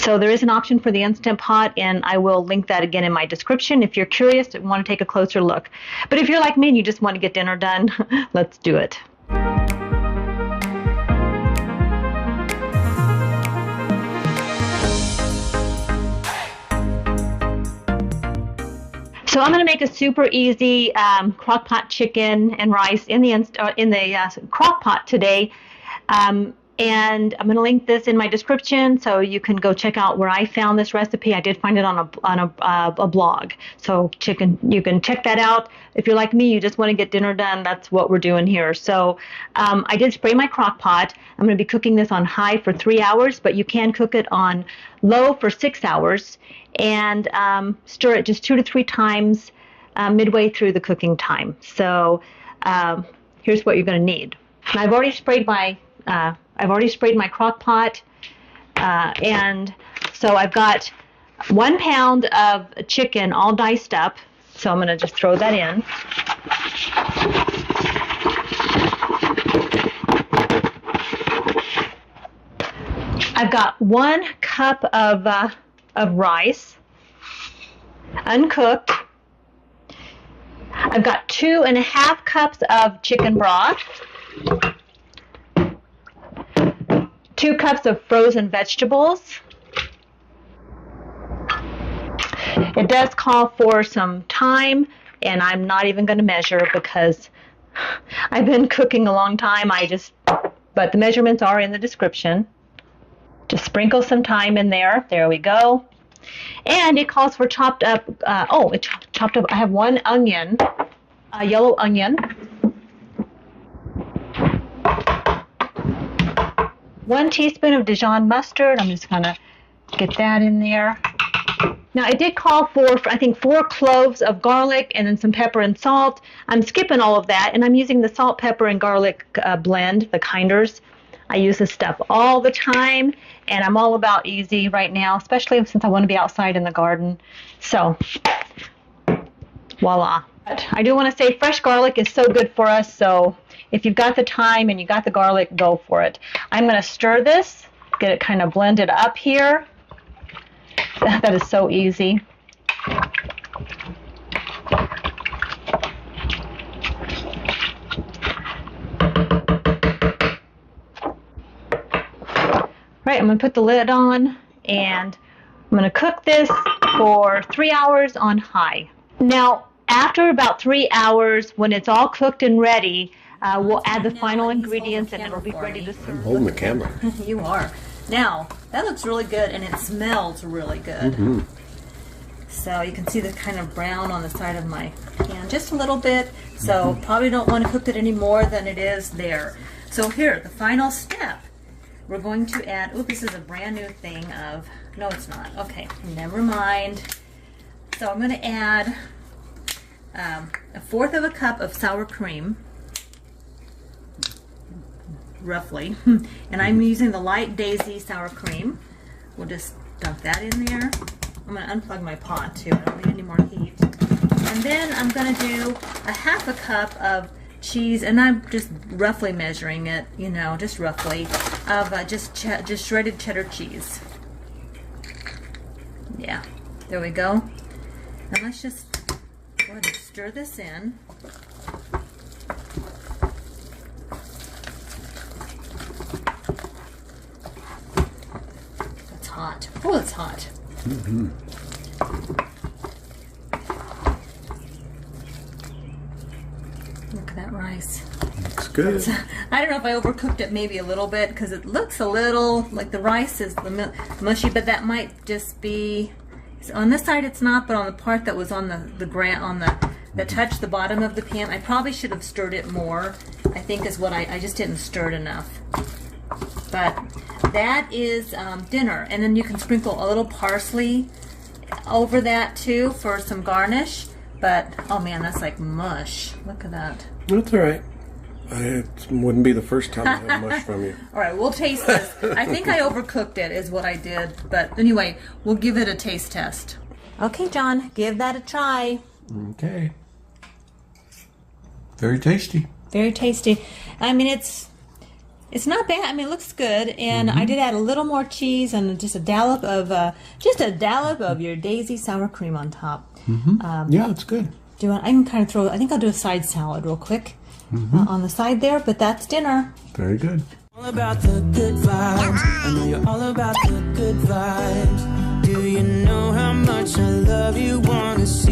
So there is an option for the Instant Pot, and I will link that again in my description if you're curious and want to take a closer look. But if you're like me and you just want to get dinner done, let's do it. So I'm going to make a super easy CrockPot chicken and rice in the CrockPot today. And I'm going to link this in my description so you can go check out where I found this recipe. I did find it on a blog. So you can check that out. If you're like me, you just want to get dinner done, that's what we're doing here. So I did spray my crock pot. I'm going to be cooking this on high for 3 hours, but you can cook it on low for 6 hours and stir it just 2 to 3 times midway through the cooking time. So here's what you're going to need. And I've already sprayed my crock pot, and so I've got 1 pound of chicken all diced up, so I'm going to just throw that in. I've got 1 cup of rice, uncooked. I've got 2.5 cups of chicken broth, 2 cups of frozen vegetables. It does call for some thyme, and I'm not even going to measure because I've been cooking a long time. But the measurements are in the description. Just sprinkle some thyme in there. There we go. And it calls for chopped up, chopped up. I have 1 onion, a yellow onion. 1 teaspoon of Dijon mustard. I'm just going to get that in there. Now, I did call for, I think, 4 cloves of garlic and then some pepper and salt. I'm skipping all of that, and I'm using the salt, pepper, and garlic blend, the Kinders. I use this stuff all the time, and I'm all about easy right now, especially since I want to be outside in the garden. So, voila. I do want to say fresh garlic is so good for us, so if you've got the thyme and you got the garlic, go for it. I'm going to stir this, get it kind of blended up here. That is so easy. Right, I'm going to put the lid on, and I'm going to cook this for 3 hours on high. Now, after about 3 hours, when it's all cooked and ready, we'll add the final ingredients, and it'll be ready to serve. I'm holding the camera. You are. Now, that looks really good, and it smells really good. Mm-hmm. So you can see the kind of brown on the side of my pan, just a little bit. So probably don't want to cook it any more than it is there. So here, the final step. We're going to add, oh, this is a brand new thing of, no it's not. Okay, never mind. So I'm going to add 1/4 of a cup of sour cream. Roughly, and I'm using the light daisy sour cream. We'll just dump that in there. I'm going to unplug my pot too. I don't need any more heat. And then I'm going to do 1/2 cup of cheese, and I'm just roughly measuring it, you know, just roughly, of just shredded cheddar cheese. Yeah, there we go. And let's just go ahead and stir this in. Hot. Oh, it's hot. Mm-hmm. Look at that rice. Looks good. I don't know if I overcooked it maybe a little bit because it looks a little like the rice is mushy, but that might just be on this side. It's not, but on the part that was on the ground, that touched the bottom of the pan, I probably should have stirred it more. I think is what I just didn't stir it enough. But that is dinner, and then you can sprinkle a little parsley over that too for some garnish. But oh man, that's like mush. Look at that. That's all right. It wouldn't be the first time I have mush from you. All right, we'll taste this. I think I overcooked it is what I did. But anyway, we'll give it a taste test. Okay, John, give that a try. Okay. Very tasty. Very tasty. I mean, it's It's not bad. I mean, it looks good, and I did add a little more cheese and just a dollop of your Daisy sour cream on top. Yeah, it's good. Do you want? I can kind of throw. I think I'll do a side salad real quick on the side there. But that's dinner. Very good. All about the good vibes. I know you're all about the good vibes. Do you know how much I love you? Wanna see